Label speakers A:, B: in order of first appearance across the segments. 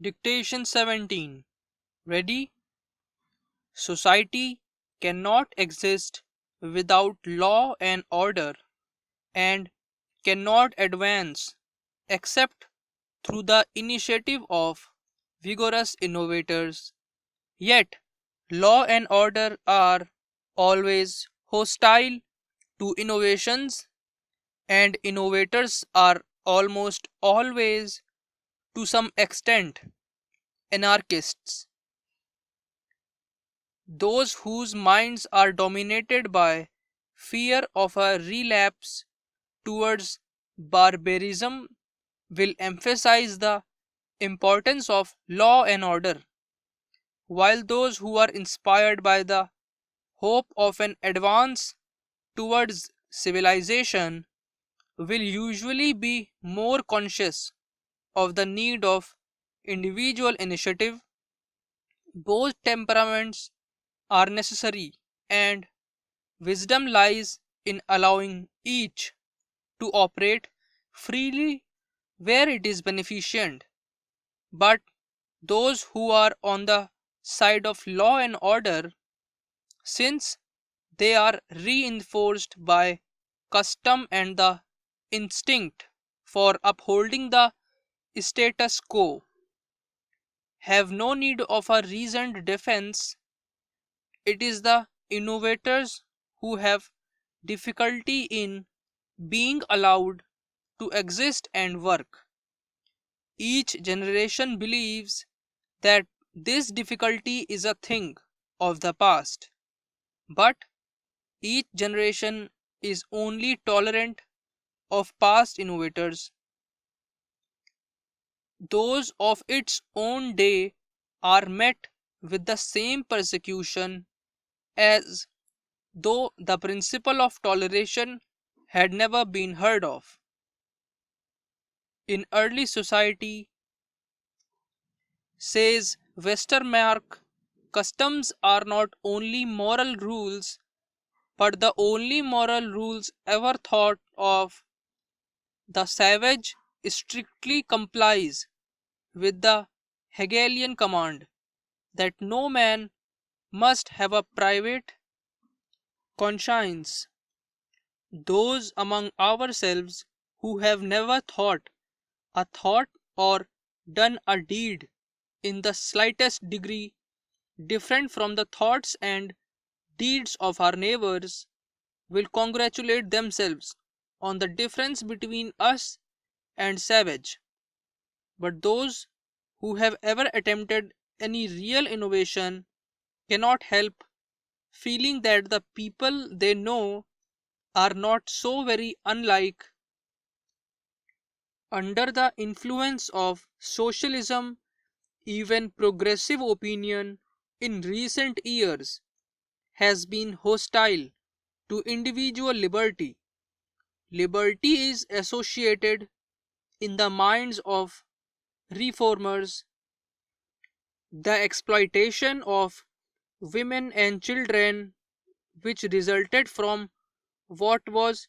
A: Dictation 17. Ready? Society cannot exist without law and order and cannot advance except through the initiative of vigorous innovators. Yet, law and order are always hostile to innovations, and innovators are almost always, to some extent, anarchists. Those whose minds are dominated by fear of a relapse towards barbarism will emphasize the importance of law and order, while those who are inspired by the hope of an advance towards civilization will usually be more conscious of the need of individual initiative. Both temperaments are necessary, and wisdom lies in allowing each to operate freely where it is beneficent. But those who are on the side of law and order, since they are reinforced by custom and the instinct for upholding the status quo, have no need of a reasoned defense. It is the innovators who have difficulty in being allowed to exist and work. Each generation believes that this difficulty is a thing of the past, but each generation is only tolerant of past innovators. Those of its own day are met with the same persecution as though the principle of toleration had never been heard of. In early society, says Westermarck, customs are not only moral rules but the only moral rules ever thought of. The savage strictly complies with the Hegelian command that no man must have a private conscience. Those among ourselves who have never thought a thought or done a deed in the slightest degree different from the thoughts and deeds of our neighbors will congratulate themselves on the difference between us and savage. But those who have ever attempted any real innovation cannot help feeling that the people they know are not so very unlike. Under the influence of socialism, even progressive opinion in recent years has been hostile to individual liberty. Liberty is associated in the minds of reformers the exploitation of women and children, which resulted from what was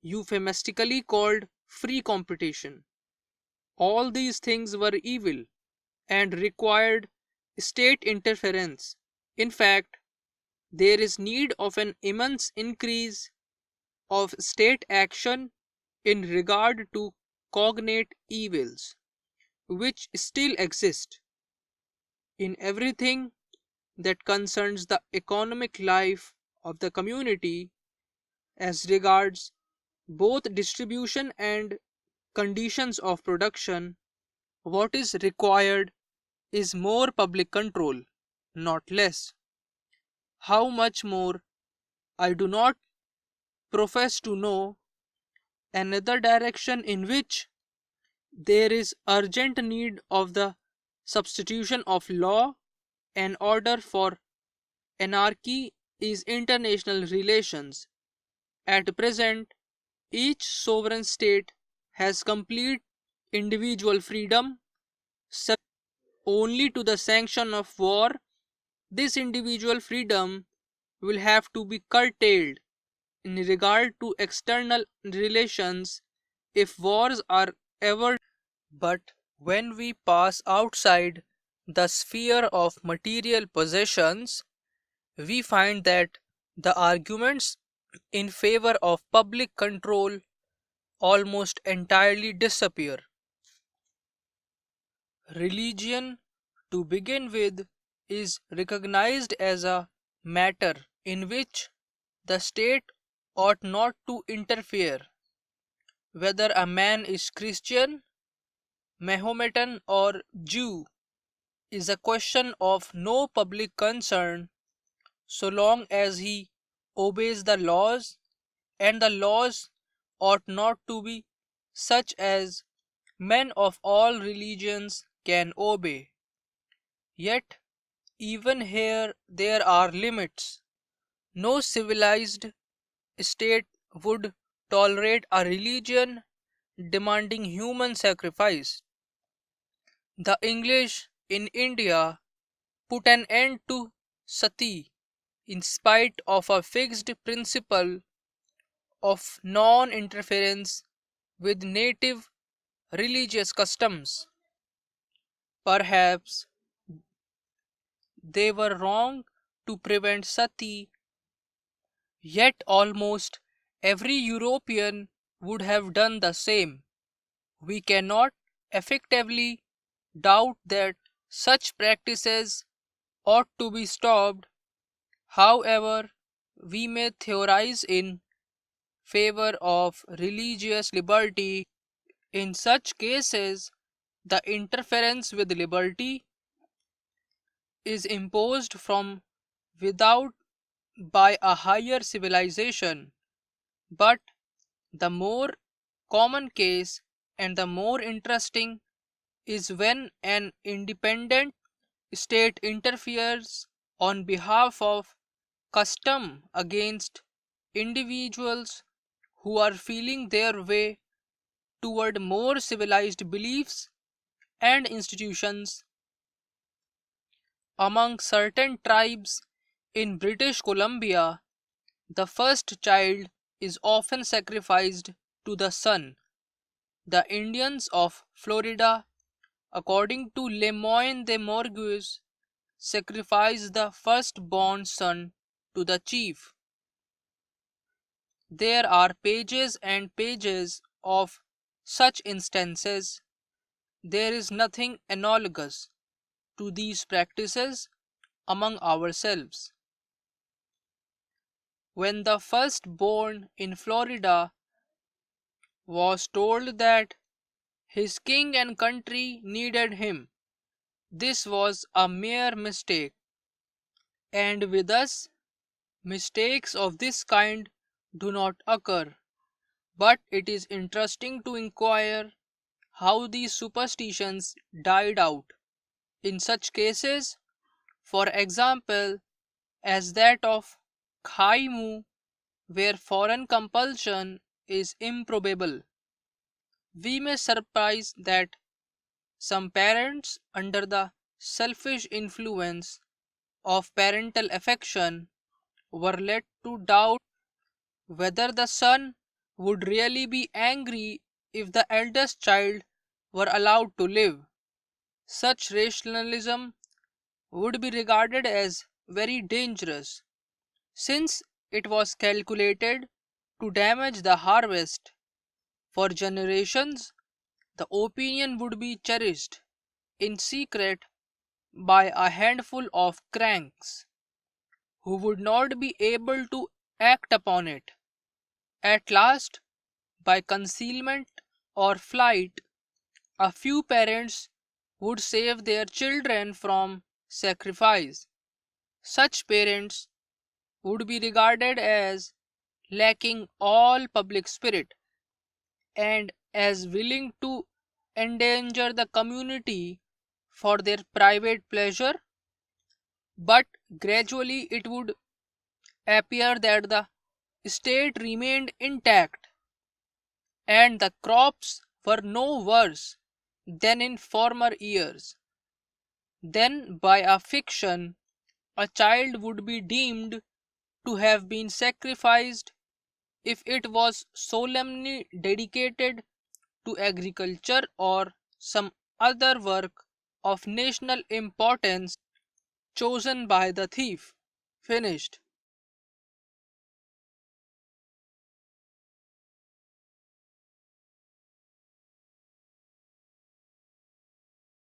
A: euphemistically called free competition. All these things were evil and required state interference. In fact, there is need of an immense increase of state action in regard to cognate evils, which still exist in everything that concerns the economic life of the community as regards both distribution and conditions of production. What is required is more public control, not less. How much more, I do not profess to know. Another direction in which there is urgent need of the substitution of law and order for anarchy is international relations. At present, each sovereign state has complete individual freedom, subject only to the sanction of war. This individual freedom will have to be curtailed in regard to external relations if wars are ever. But When we pass outside the sphere of material possessions, we find that the arguments in favor of public control almost entirely disappear. Religion, to begin with, is recognized as a matter in which the state ought not to interfere. Whether a man is Christian, Mahometan, or Jew is a question of no public concern so long as he obeys the laws, and the laws ought not to be such as men of all religions can obey. Yet, even here there are limits. No civilized state would tolerate a religion demanding human sacrifice. The English in India put an end to sati in spite of a fixed principle of non interference with native religious customs. Perhaps they were wrong to prevent sati, yet almost every European would have done the same. We cannot effectively doubt that such practices ought to be stopped. However, we may theorize in favor of religious liberty. In such cases, the interference with liberty is imposed from without by a higher civilization. But the more common case and the more interesting is when an independent state interferes on behalf of custom against individuals who are feeling their way toward more civilized beliefs and institutions. Among certain tribes in British Columbia, the first child is often sacrificed to the sun. The Indians of Florida, according to Le Moyne de Morgues, sacrifice the firstborn son to the chief. There are pages and pages of such instances. There is nothing analogous to these practices among ourselves. When the firstborn in Florida was told that his king and country needed him, this was a mere mistake, and with us, mistakes of this kind do not occur. But it is interesting to inquire how these superstitions died out in such cases, for example, as that of Khaimu, where foreign compulsion is improbable. We may surprise that some parents, under the selfish influence of parental affection, were led to doubt whether the son would really be angry if the eldest child were allowed to live. Such rationalism would be regarded as very dangerous, since it was calculated to damage the harvest. For generations, the opinion would be cherished in secret by a handful of cranks who would not be able to act upon it. At last, by concealment or flight, a few parents would save their children from sacrifice. Such parents would be regarded as lacking all public spirit and as willing to endanger the community for their private pleasure. But gradually it would appear that the state remained intact and the crops were no worse than in former years. Then, by a fiction, a child would be deemed to have been sacrificed if it was solemnly dedicated to agriculture or some other work of national importance chosen by the thief. Finished.